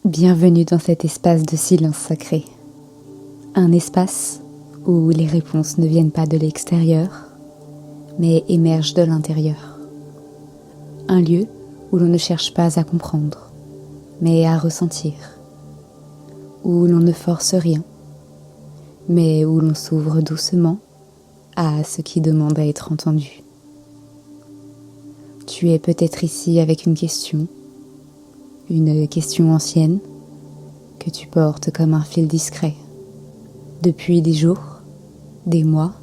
Bienvenue dans cet espace de silence sacré. Un espace où les réponses ne viennent pas de l'extérieur, mais émergent de l'intérieur. Un lieu où l'on ne cherche pas à comprendre, mais à ressentir. Où l'on ne force rien, mais où l'on s'ouvre doucement à ce qui demande à être entendu. Tu es peut-être ici avec une question ancienne que tu portes comme un fil discret, depuis des jours, des mois,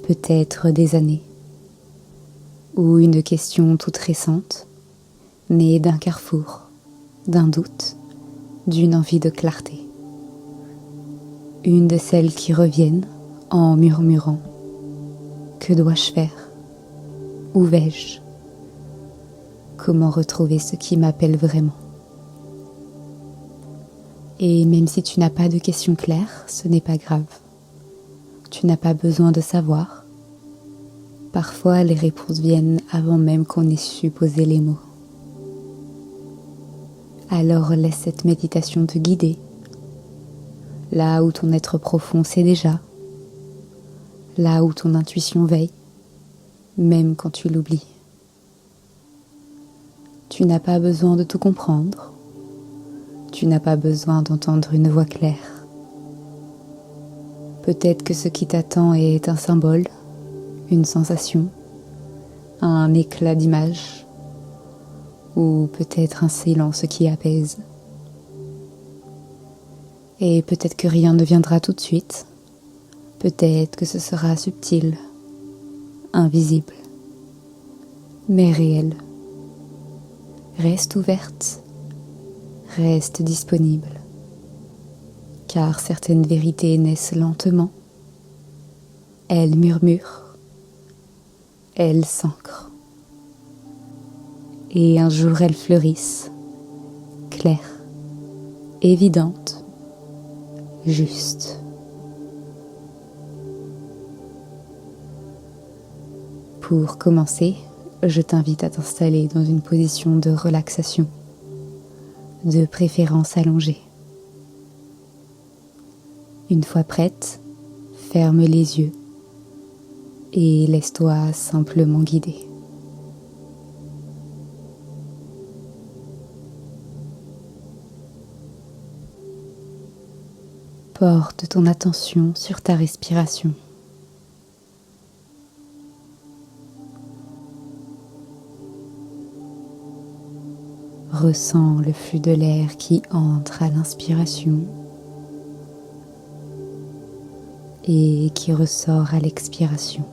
peut-être des années, ou une question toute récente, née d'un carrefour, d'un doute, d'une envie de clarté. Une de celles qui reviennent en murmurant « Que dois-je faire ? Où vais-je ? Comment retrouver ce qui m'appelle vraiment ?» Et même si tu n'as pas de questions claires, ce n'est pas grave. Tu n'as pas besoin de savoir. Parfois, les réponses viennent avant même qu'on ait su poser les mots. Alors laisse cette méditation te guider, là où ton être profond sait déjà, là où ton intuition veille, même quand tu l'oublies. Tu n'as pas besoin de tout comprendre. Tu n'as pas besoin d'entendre une voix claire. Peut-être que ce qui t'attend est un symbole, une sensation, un éclat d'image, ou peut-être un silence qui apaise. Et peut-être que rien ne viendra tout de suite. Peut-être que ce sera subtil, invisible, mais réel. Reste ouverte, reste disponible, car certaines vérités naissent lentement. Elles murmurent, elles s'ancrent. Et un jour elles fleurissent, claires, évidentes, justes. Pour commencer, je t'invite à t'installer dans une position de relaxation, de préférence allongée. Une fois prête, ferme les yeux et laisse-toi simplement guider. Porte ton attention sur ta respiration. Ressens le flux de l'air qui entre à l'inspiration et qui ressort à l'expiration.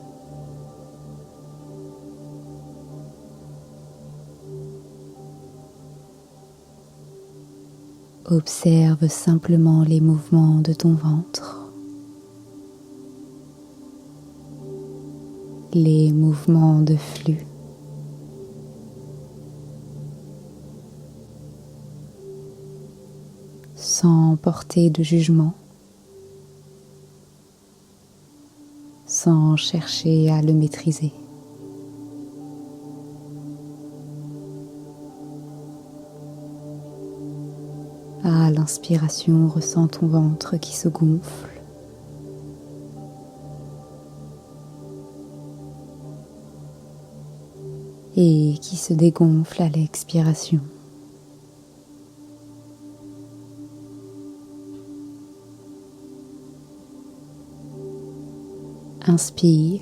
Observe simplement les mouvements de ton ventre, les mouvements de flux. Sans porter de jugement, sans chercher à le maîtriser. À l'inspiration, ressens ton ventre qui se gonfle. Et qui se dégonfle à l'expiration. Inspire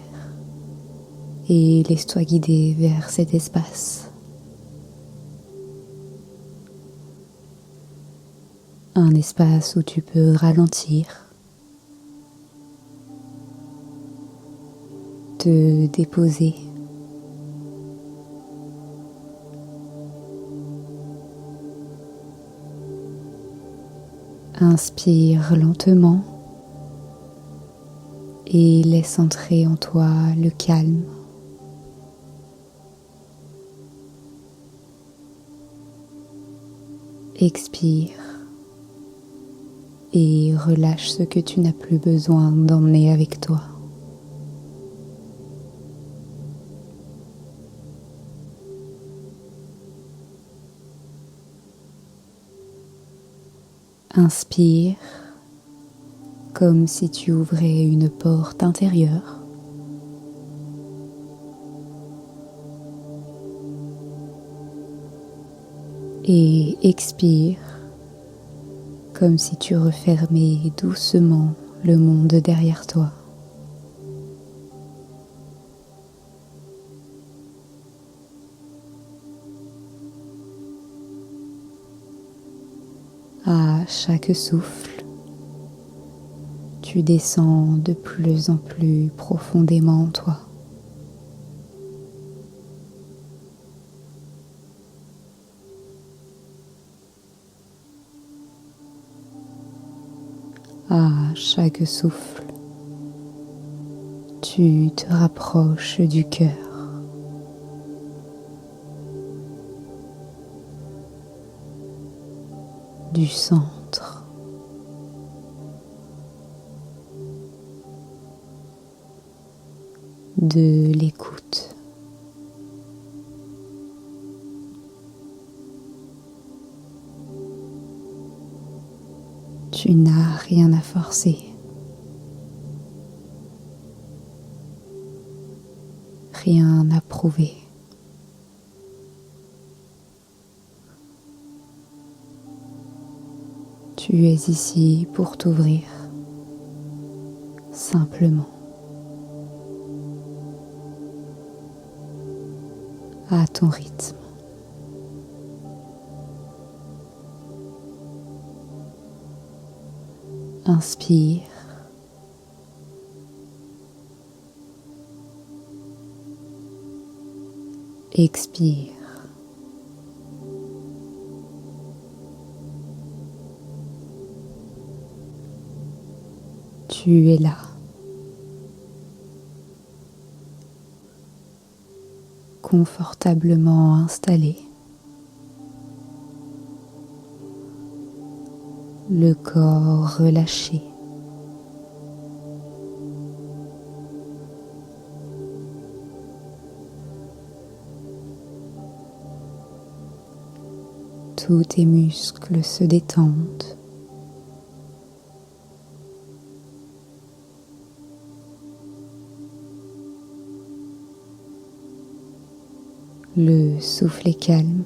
et laisse-toi guider vers cet espace. Un espace où tu peux ralentir, te déposer. Inspire lentement et laisse entrer en toi le calme. Expire et relâche ce que tu n'as plus besoin d'emmener avec toi. Inspire comme si tu ouvrais une porte intérieure. Et expire comme si tu refermais doucement le monde derrière toi. À chaque souffle, tu descends de plus en plus profondément en toi. À chaque souffle, tu te rapproches du cœur. Du centre. De l'écoute. Tu n'as rien à forcer. Rien à prouver. Tu es ici pour t'ouvrir, simplement, à ton rythme. Inspire. Expire. Tu es là. Confortablement installé. Le corps relâché. Tous tes muscles se détendent. Le souffle est calme.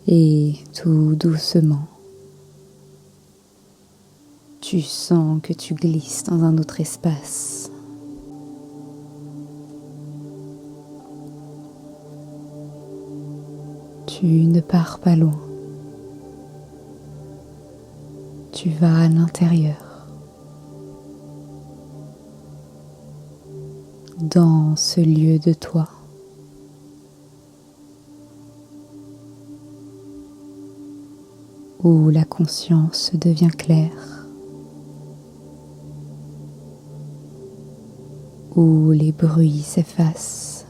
Et tout doucement, tu sens que tu glisses dans un autre espace. Tu ne pars pas loin. Tu vas à l'intérieur. Dans ce lieu de toi. Où la conscience devient claire. Où les bruits s'effacent.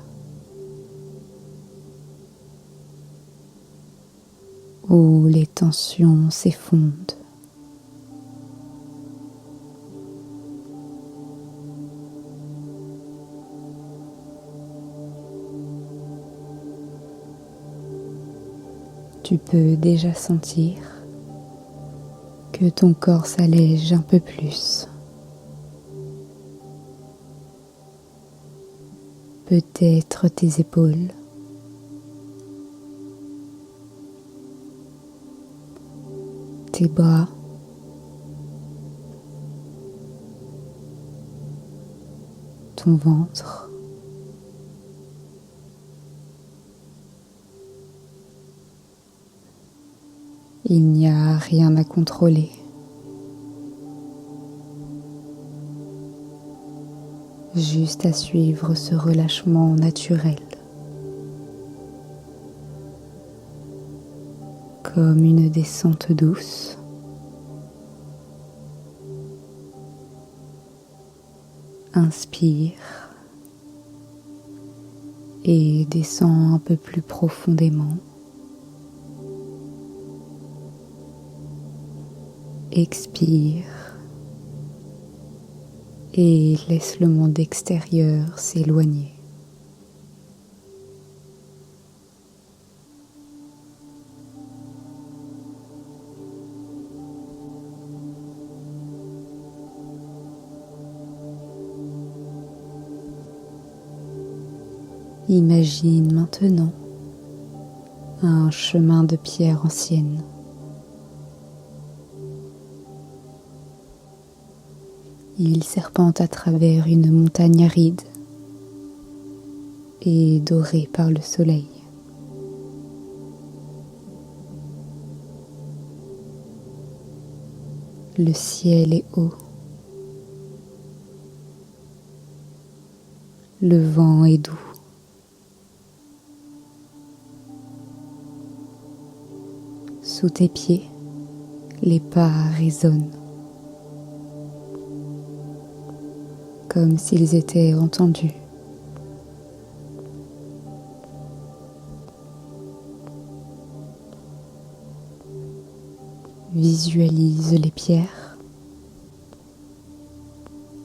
Où les tensions s'effondrent. Tu peux déjà sentir que ton corps s'allège un peu plus. Peut-être tes épaules, tes bras, ton ventre. Il n'y a rien à contrôler. Juste à suivre ce relâchement naturel. Comme une descente douce. Inspire et descends un peu plus profondément. Expire et laisse le monde extérieur s'éloigner. Imagine maintenant un chemin de pierre ancienne. Il serpente à travers une montagne aride et dorée par le soleil. Le ciel est haut. Le vent est doux. Sous tes pieds, les pas résonnent, comme s'ils étaient entendus. Visualise les pierres.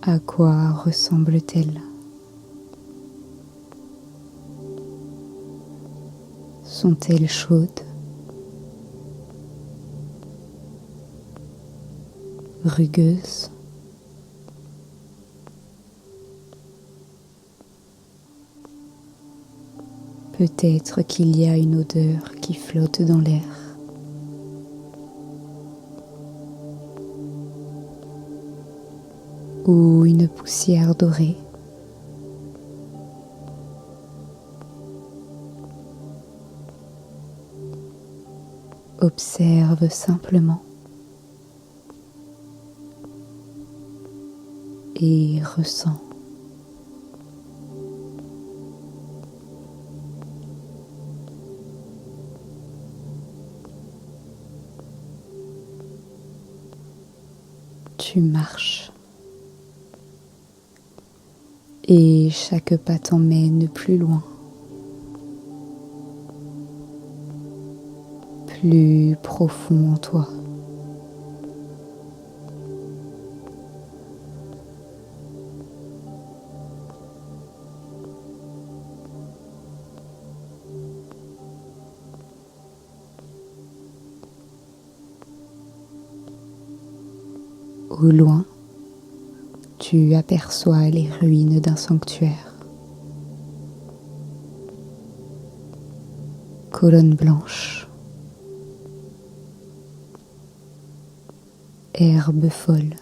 À quoi ressemblent-elles? Sont-elles chaudes? Rugueuses? Peut-être qu'il y a une odeur qui flotte dans l'air. Ou une poussière dorée. Observe simplement et ressens. Tu marches et chaque pas t'emmène plus loin, plus profond en toi. Au loin, tu aperçois les ruines d'un sanctuaire. Colonne blanche, herbe folle,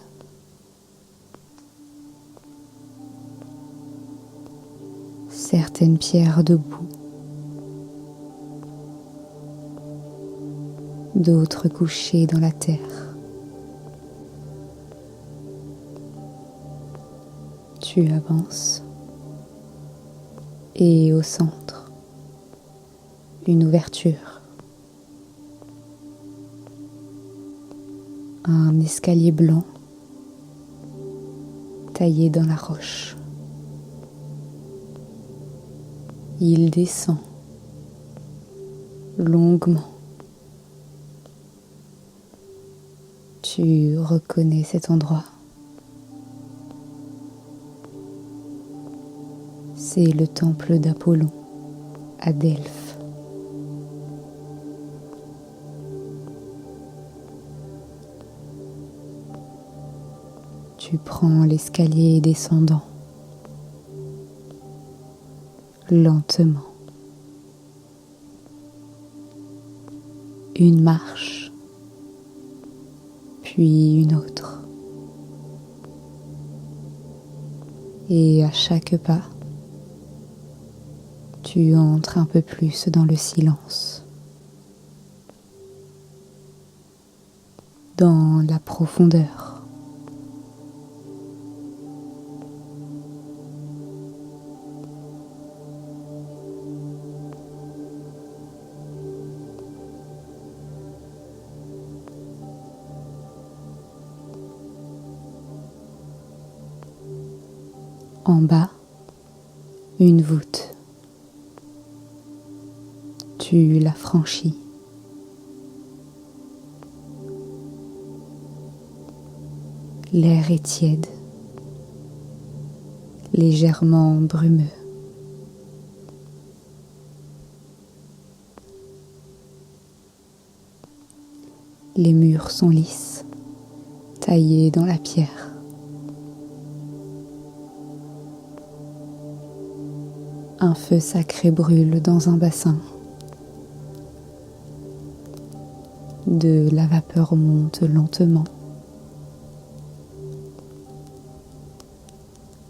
certaines pierres debout, d'autres couchées dans la terre. Tu avances et au centre, une ouverture. Un escalier blanc taillé dans la roche. Il descend longuement. Tu reconnais cet endroit. C'est le temple d'Apollon à Delphes. Tu prends l'escalier descendant, lentement. Une marche, puis une autre. Et à chaque pas, tu entres un peu plus dans le silence, dans la profondeur. En bas, une voûte. Tu la franchis. L'air est tiède, légèrement brumeux. Les murs sont lisses, taillés dans la pierre. Un feu sacré brûle dans un bassin. De la vapeur monte lentement.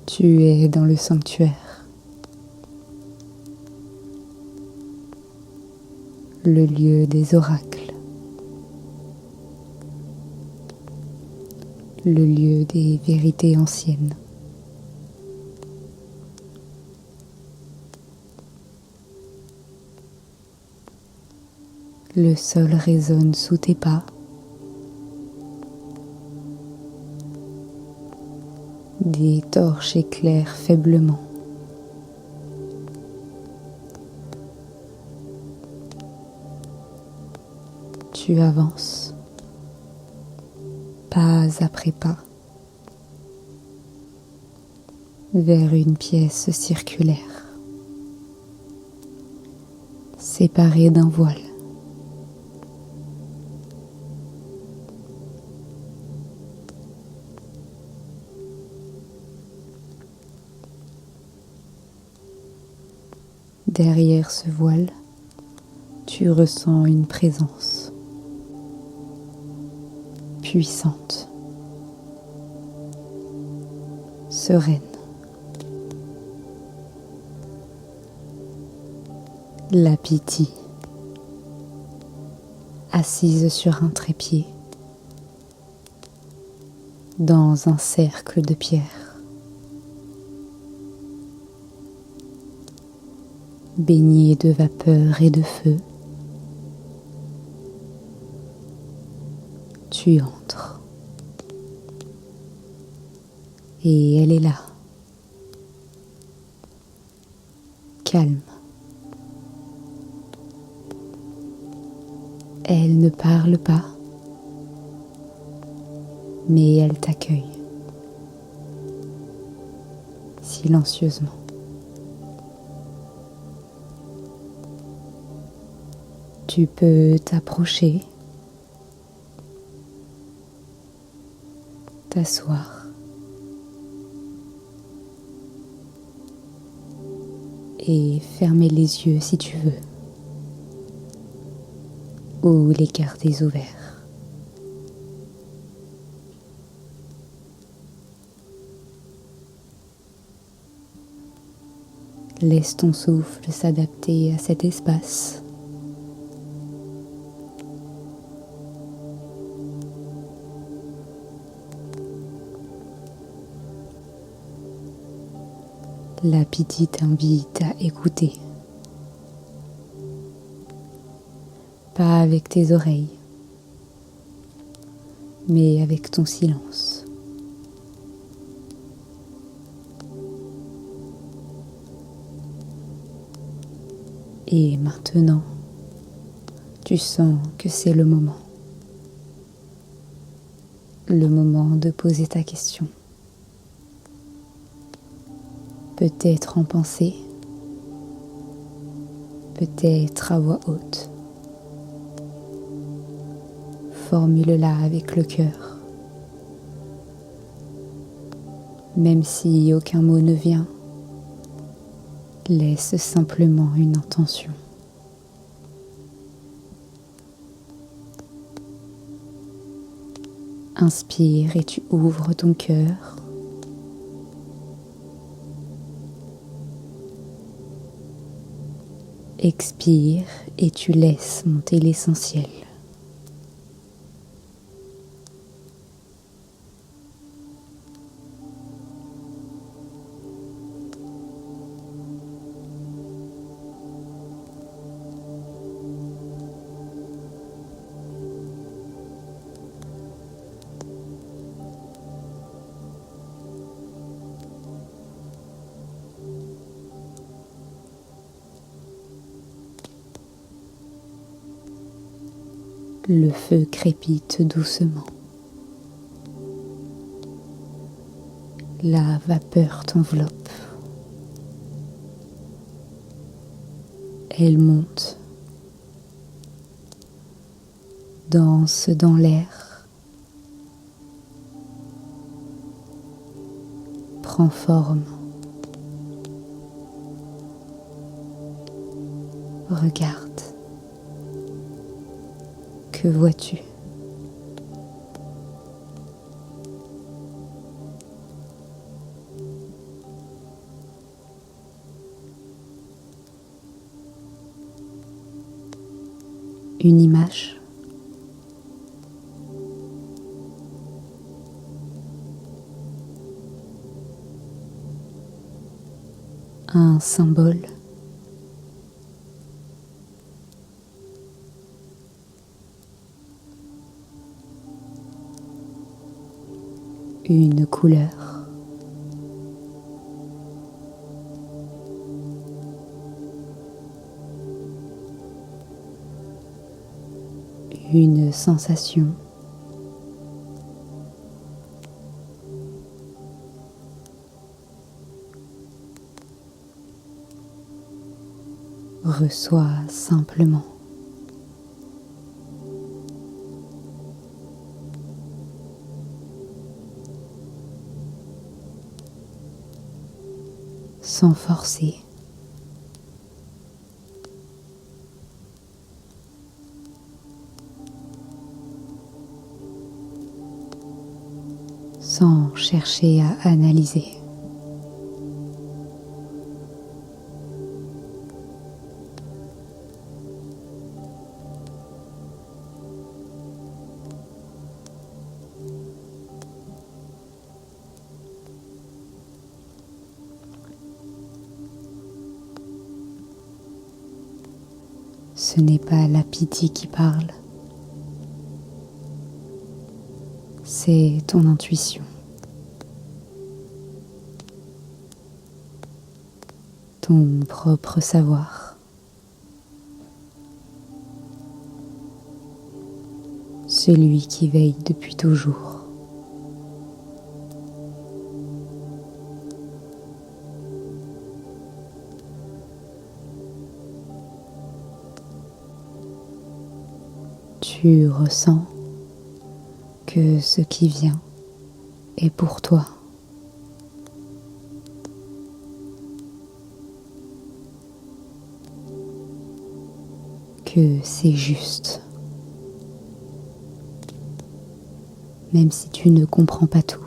Tu es dans le sanctuaire. Le lieu des oracles. Le lieu des vérités anciennes. Le sol résonne sous tes pas. Des torches éclairent faiblement. Tu avances, pas après pas, vers une pièce circulaire, séparée d'un voile. Derrière ce voile, tu ressens une présence puissante, sereine. La Piti, assise sur un trépied, dans un cercle de pierre. Baignée de vapeur et de feu, tu entres. Et elle est là, calme. Elle ne parle pas, mais elle t'accueille, silencieusement. Tu peux t'approcher, t'asseoir et fermer les yeux si tu veux, ou les garder ouverts. Laisse ton souffle s'adapter à cet espace. La Piti t'invite à écouter. Pas avec tes oreilles, mais avec ton silence. Et maintenant, tu sens que c'est le moment. Le moment de poser ta question. Peut-être en pensée, peut-être à voix haute. Formule-la avec le cœur. Même si aucun mot ne vient, laisse simplement une intention. Inspire et tu ouvres ton cœur. Expire et tu laisses monter l'essentiel. Le feu crépite doucement. La vapeur t'enveloppe. Elle monte, danse dans l'air, prend forme. Regarde. Que vois-tu? Une image? Un symbole? Une couleur? Une sensation? Reçois simplement. Sans forcer. Sans chercher à analyser. Ce n'est pas la pitié qui parle, c'est ton intuition, ton propre savoir, celui qui veille depuis toujours. Tu ressens que ce qui vient est pour toi. Que c'est juste. Même si tu ne comprends pas tout.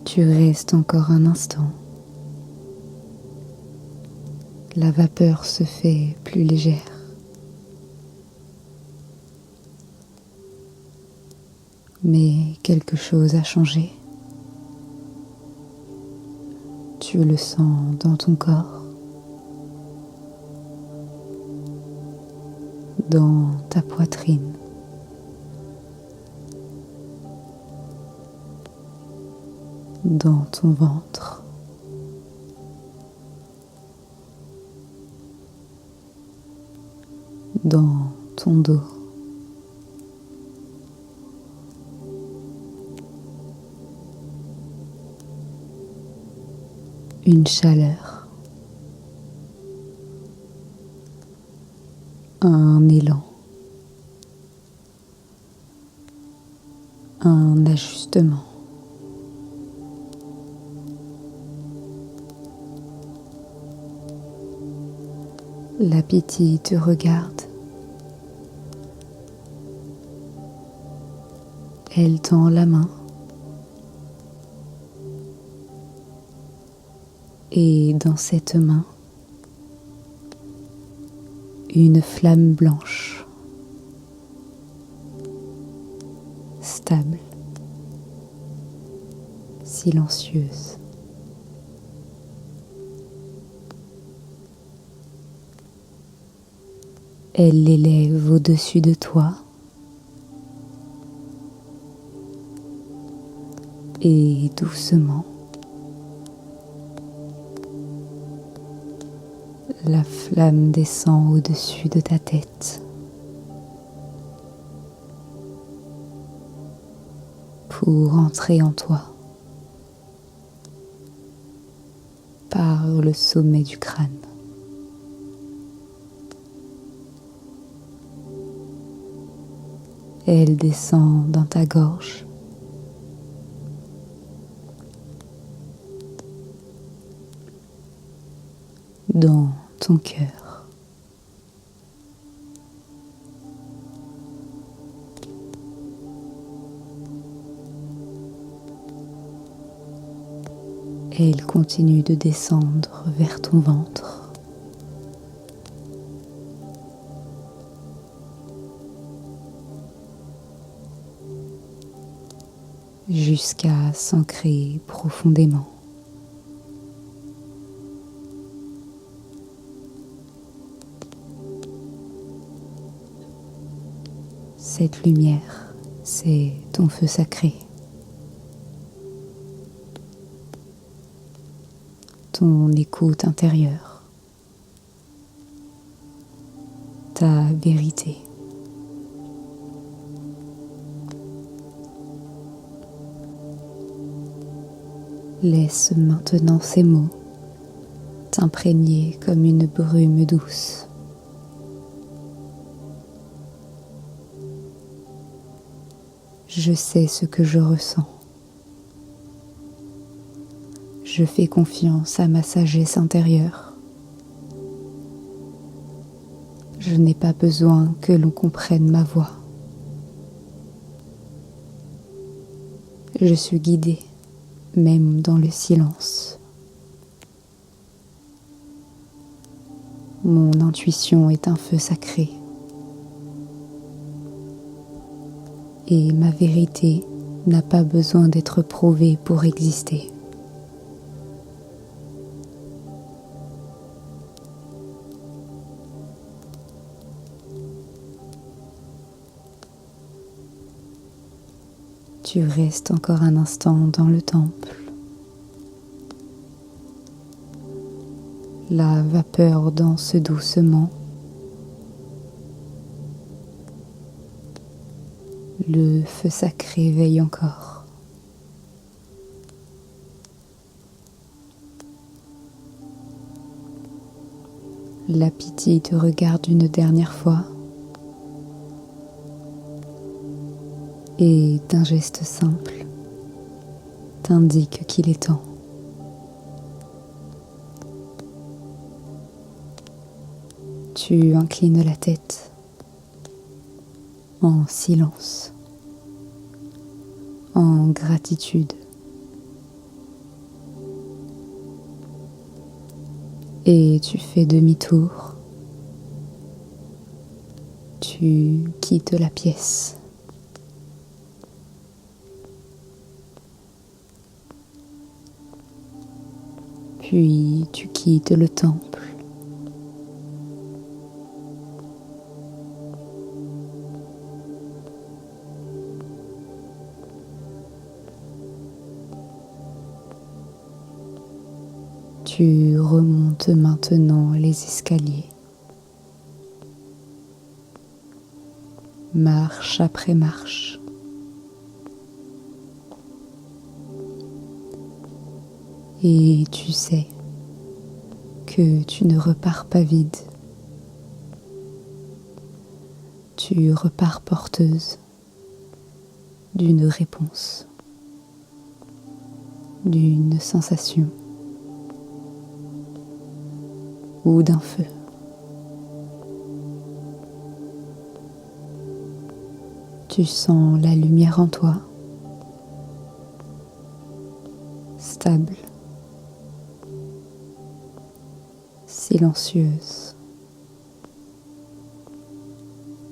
Tu restes encore un instant. La vapeur se fait plus légère. Mais quelque chose a changé. Tu le sens dans ton corps, dans ta poitrine. Dans ton ventre, dans ton dos, une chaleur, un élan, un ajustement. La pitié te regarde. Elle tend la main. Et dans cette main, une flamme blanche, stable, silencieuse. Elle l'élève au-dessus de toi et doucement, La flamme descend au-dessus de ta tête pour entrer en toi par le sommet du crâne. Elle descend dans ta gorge, dans ton cœur. Elle continue de descendre vers ton ventre, jusqu'à s'ancrer profondément. Cette lumière, c'est ton feu sacré, ton écoute intérieure, ta vérité. Laisse maintenant ces mots t'imprégner comme une brume douce. Je sais ce que je ressens. Je fais confiance à ma sagesse intérieure. Je n'ai pas besoin que l'on comprenne ma voix. Je suis guidée, même dans le silence. Mon intuition est un feu sacré. Et ma vérité n'a pas besoin d'être prouvée pour exister. Tu restes encore un instant dans le temple. La vapeur danse doucement. Le feu sacré veille encore. La pitié te regarde une dernière fois et d'un geste simple t'indique qu'il est temps. Tu inclines la tête en silence, en gratitude. Et tu fais demi-tour. Tu quittes la pièce. Puis tu quittes le temple. Tu remontes maintenant les escaliers, marche après marche. Et tu sais que tu ne repars pas vide. Tu repars porteuse d'une réponse, d'une sensation ou d'un feu. Tu sens la lumière en toi, stable, silencieuse,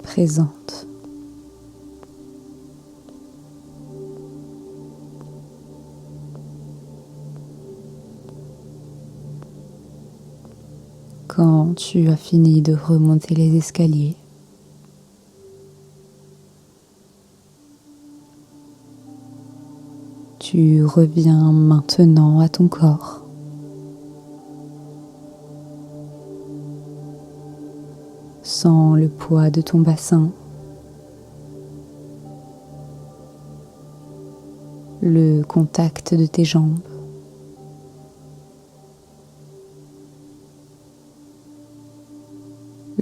présente. Quand tu as fini de remonter les escaliers, tu reviens maintenant à ton corps. Sens le poids de ton bassin, le contact de tes jambes,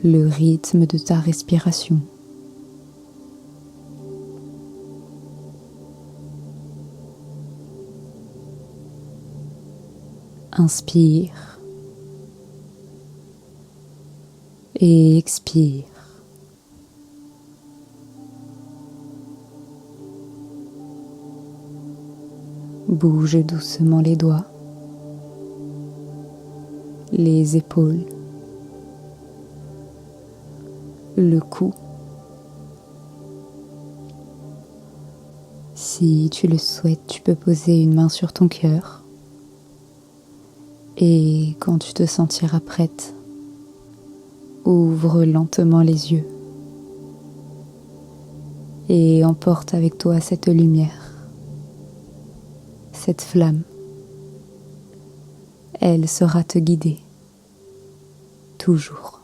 le rythme de ta respiration. Inspire et expire. Bouge doucement les doigts, les épaules, le cou. Si tu le souhaites, tu peux poser une main sur ton cœur. Et quand tu te sentiras prête, ouvre lentement les yeux et emporte avec toi cette lumière, cette flamme. Elle saura te guider, toujours.